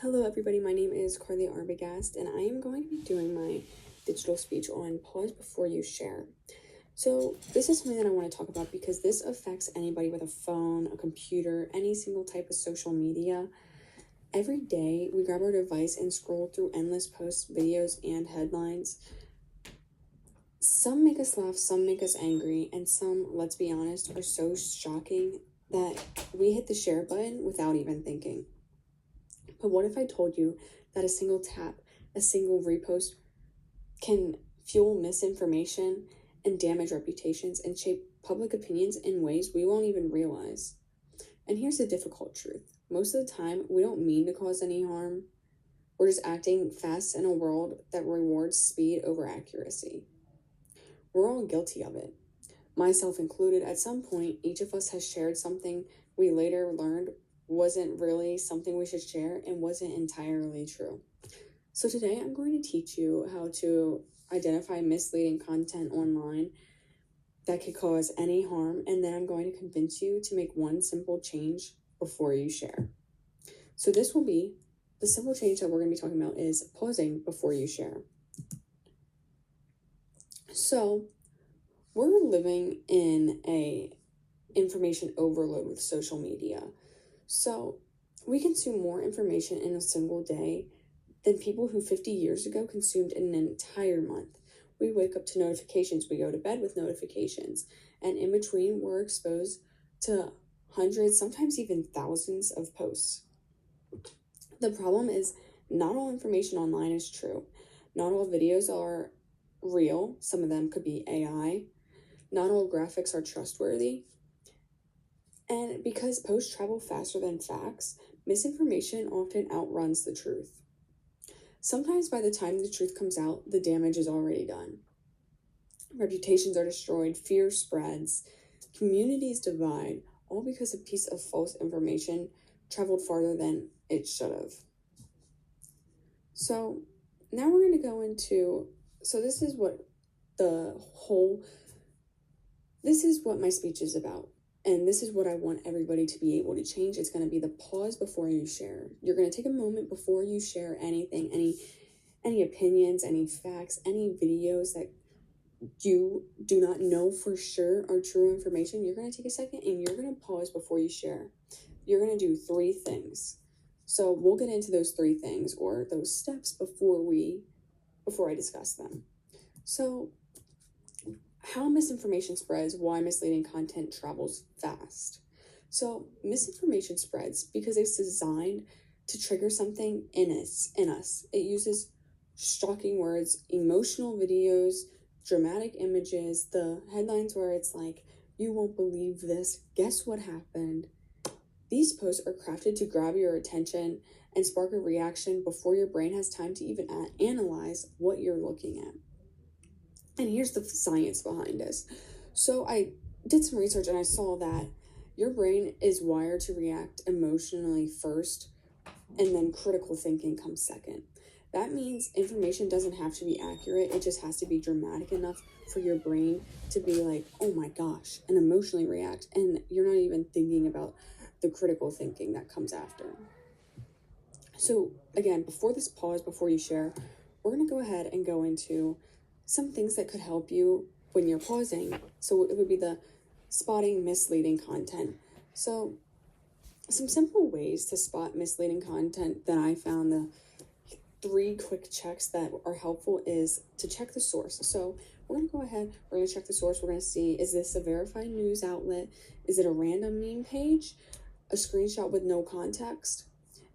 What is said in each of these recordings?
Hello everybody, my name is Carly Arbogast and I am going to be doing my digital speech on pause before you share. So this is something that I want to talk about because this affects anybody with a phone, a computer, any single type of social media. Every day we grab our device and scroll through endless posts, videos, and headlines. Some make us laugh, some make us angry, and some, let's be honest, are so shocking that we hit the share button without even thinking. But what if I told you that a single tap, a single repost can fuel misinformation and damage reputations and shape public opinions in ways we won't even realize? And here's the difficult truth. Most of the time, we don't mean to cause any harm. We're just acting fast in a world that rewards speed over accuracy. We're all guilty of it. Myself included, at some point, each of us has shared something we later learned wasn't really something we should share and wasn't entirely true. So today I'm going to teach you how to identify misleading content online that could cause any harm, and then I'm going to convince you to make one simple change before you share. So this will be the simple change that we're going to be talking about is pausing before you share. So we're living in a information overload with social media. So we consume more information in a single day than people who 50 years ago consumed in an entire month. We wake up to notifications, we go to bed with notifications, and in between we're exposed to hundreds, sometimes even thousands of posts. The problem is not all information online is true. Not all videos are real. Some of them could be AI. Not all graphics are trustworthy. And because posts travel faster than facts, misinformation often outruns the truth. Sometimes by the time the truth comes out, the damage is already done. Reputations are destroyed, fear spreads, communities divide, all because a piece of false information traveled farther than it should have. So now we're going to go into, this is what my speech is about. And this is what I want everybody to be able to change. It's going to be the pause before you share. You're going to take a moment before you share anything, any opinions, any facts, any videos that you do not know for sure are true information. You're going to take a second and you're going to pause before you share. You're going to do 3 things. So we'll get into those 3 things or those steps before I discuss them. So how misinformation spreads, why misleading content travels fast. So misinformation spreads because it's designed to trigger something in us. It uses shocking words, emotional videos, dramatic images, the headlines where it's like, you won't believe this, guess what happened? These posts are crafted to grab your attention and spark a reaction before your brain has time to even analyze what you're looking at. And here's the science behind this. So I did some research and I saw that your brain is wired to react emotionally first, and then critical thinking comes second. That means information doesn't have to be accurate. It just has to be dramatic enough for your brain to be like, oh my gosh, and emotionally react. And you're not even thinking about the critical thinking that comes after. So again, before you share, we're going to go ahead and go into some things that could help you when you're pausing. So it would be the spotting misleading content. So some simple ways to spot misleading content that I found, the 3 quick checks that are helpful, is to check the source. So we're going to go ahead, we're going to check the source. We're going to see, is this a verified news outlet? Is it a random meme page? A screenshot with no context?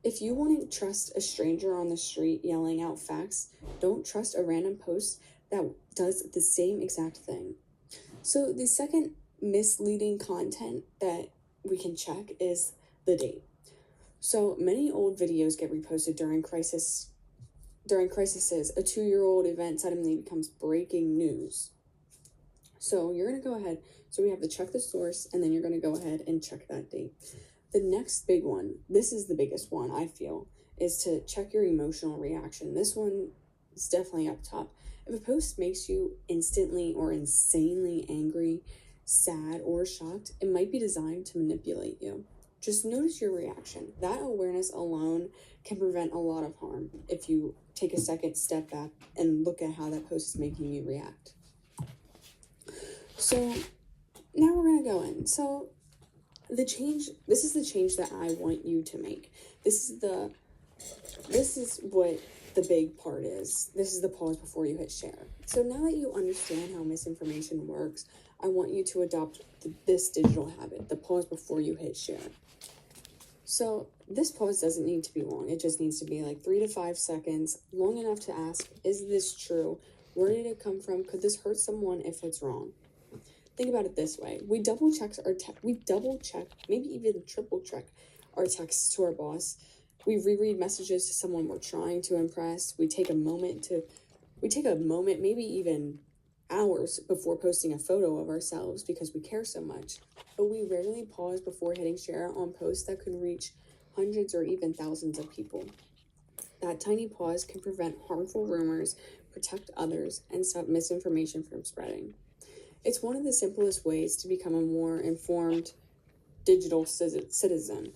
If you wouldn't trust a stranger on the street yelling out facts, don't trust a random post that does the same exact thing. So the second misleading content that we can check is the date. So many old videos get reposted during crises. A 2-year-old event suddenly becomes breaking news. So you're going to go ahead. So we have to check the source, and then you're going to go ahead and check that date. The next big one, this is the biggest one I feel, is to check your emotional reaction. This one is definitely up top. If a post makes you instantly or insanely angry, sad, or shocked, it might be designed to manipulate you. Just notice your reaction. That awareness alone can prevent a lot of harm if you take a second step back and look at how that post is making you react. So now we're going to go in. So this is the change that I want you to make. This is what the big part is. This is the pause before you hit share. So now that you understand how misinformation works, I want you to adopt this digital habit, the pause before you hit share. So this pause doesn't need to be long. It just needs to be like 3 to 5 seconds, long enough to ask, is this true? Where did it come from? Could this hurt someone if it's wrong? Think about it this way. We double check, maybe even triple check our texts to our boss. We reread messages to someone we're trying to impress. We take a moment, maybe even hours before posting a photo of ourselves because we care so much. But we rarely pause before hitting share on posts that could reach hundreds or even thousands of people. That tiny pause can prevent harmful rumors, protect others, and stop misinformation from spreading. It's one of the simplest ways to become a more informed digital citizen.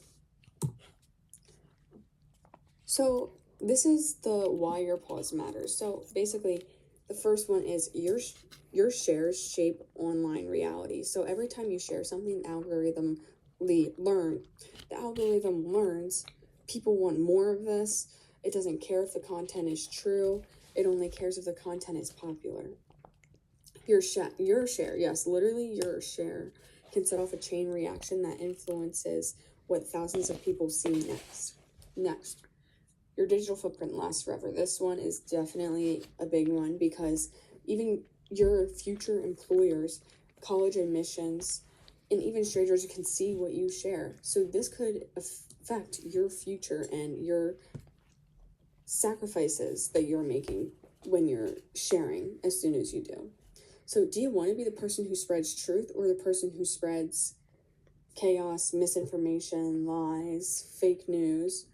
So this is the why your pause matters. So basically, the first one is your shares shape online reality. So every time you share something, the algorithm learns people want more of this. It doesn't care if the content is true. It only cares if the content is popular. Your share, yes, literally your share can set off a chain reaction that influences what thousands of people see next. Your digital footprint lasts forever. This one is definitely a big one because even your future employers, college admissions, and even strangers can see what you share. So this could affect your future and your sacrifices that you're making when you're sharing as soon as you do. So do you want to be the person who spreads truth or the person who spreads chaos, misinformation, lies, fake news?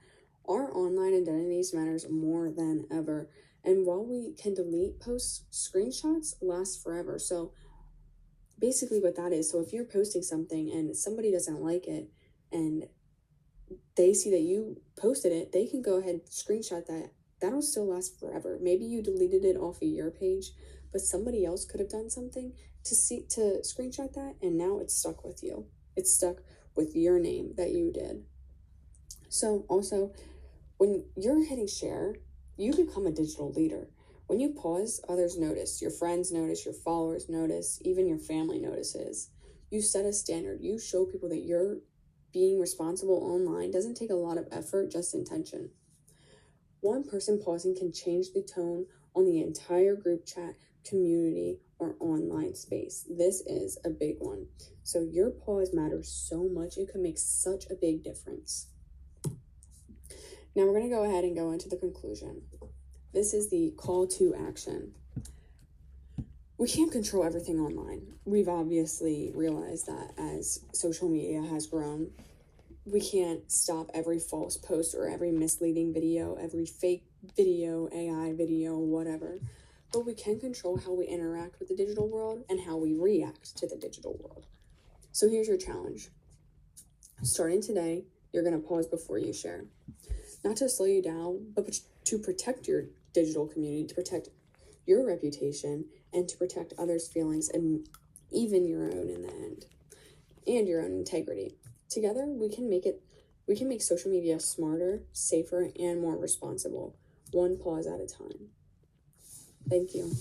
Our online identities matters more than ever. And while we can delete posts, screenshots last forever. So basically what that is, so if you're posting something and somebody doesn't like it and they see that you posted it, they can go ahead and screenshot that. That'll still last forever. Maybe you deleted it off of your page, but somebody else could have done something to screenshot that, and now it's stuck with you. It's stuck with your name that you did. So also, when you're hitting share, you become a digital leader. When you pause, others notice. Your friends notice, your followers notice, even your family notices. You set a standard. You show people that you're being responsible online doesn't take a lot of effort, just intention. One person pausing can change the tone on the entire group chat, community, or online space. This is a big one. So your pause matters so much. It can make such a big difference. Now we're going to go ahead and go into the conclusion. This is the call to action. We can't control everything online. We've obviously realized that as social media has grown. We can't stop every false post or every misleading video, every fake video, AI video, whatever. But we can control how we interact with the digital world and how we react to the digital world. So here's your challenge. Starting today, you're going to pause before you share. Not to slow you down, but to protect your digital community, to protect your reputation, and to protect others' feelings, and even your own in the end, and your own integrity. Together, we can make social media smarter, safer, and more responsible, one pause at a time. Thank you.